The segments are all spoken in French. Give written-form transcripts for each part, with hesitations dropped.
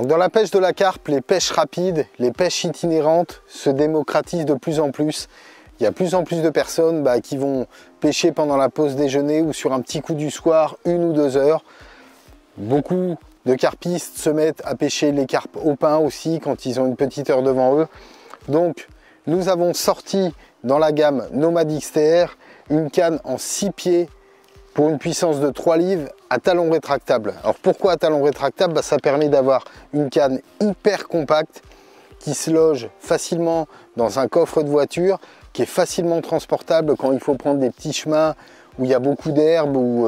Donc dans la pêche de la carpe, les pêches rapides, les pêches itinérantes se démocratisent de plus en plus. Il y a plus en plus de personnes qui vont pêcher pendant la pause déjeuner ou sur un petit coup du soir, 1 ou 2 heures. Beaucoup de carpistes se mettent à pêcher les carpes au pain aussi quand ils ont une petite heure devant eux. Donc nous avons sorti dans la gamme Nomad XTR une canne en 6 pieds pour une puissance de 3 livres à talon rétractable. Alors pourquoi à talon rétractable? Ça permet d'avoir une canne hyper compacte qui se loge facilement dans un coffre de voiture, qui est facilement transportable quand il faut prendre des petits chemins où il y a beaucoup d'herbe, où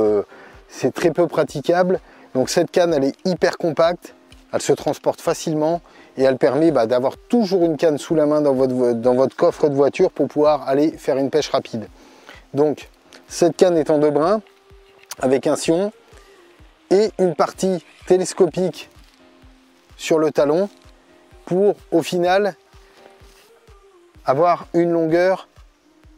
c'est très peu praticable. Donc cette canne, elle est hyper compacte, elle se transporte facilement et elle permet d'avoir toujours une canne sous la main dans votre coffre de voiture pour pouvoir aller faire une pêche rapide. Donc cette canne est en 2 brins avec un sion et une partie télescopique sur le talon pour au final avoir une longueur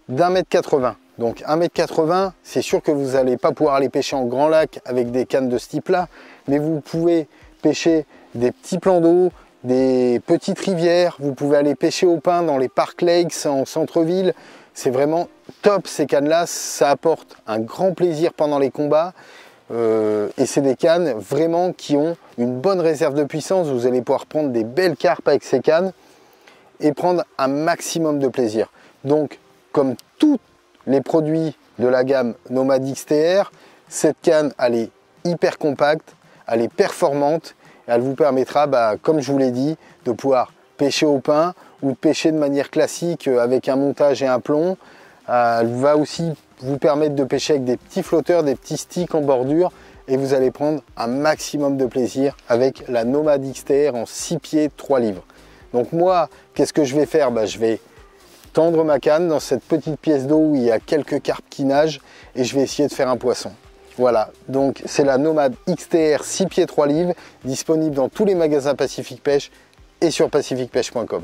d'1,80 m. Donc 1,80 m, c'est sûr que vous n'allez pas pouvoir aller pêcher en grand lac avec des cannes de ce type-là, mais vous pouvez pêcher des petits plans d'eau, des petites rivières, vous pouvez aller pêcher au pain dans les park lakes en centre-ville. C'est vraiment top ces cannes-là, ça apporte un grand plaisir pendant les combats. Et c'est des cannes vraiment qui ont une bonne réserve de puissance. Vous allez pouvoir prendre des belles carpes avec ces cannes et prendre un maximum de plaisir. Donc, comme tous les produits de la gamme Nomad XTR, cette canne, elle est hyper compacte, elle est performante, et elle vous permettra, comme je vous l'ai dit, de pouvoir pêcher au pain ou de pêcher de manière classique avec un montage et un plomb. Elle va aussi vous permettre de pêcher avec des petits flotteurs, des petits sticks en bordure, et vous allez prendre un maximum de plaisir avec la Nomad XTR en 6 pieds 3 livres. Donc moi, qu'est-ce que je vais faire? Je vais tendre ma canne dans cette petite pièce d'eau où il y a quelques carpes qui nagent et je vais essayer de faire un poisson. Voilà, donc c'est la Nomad XTR 6 pieds 3 livres, disponible dans tous les magasins Pacific Pêche et sur pacificpêche.com.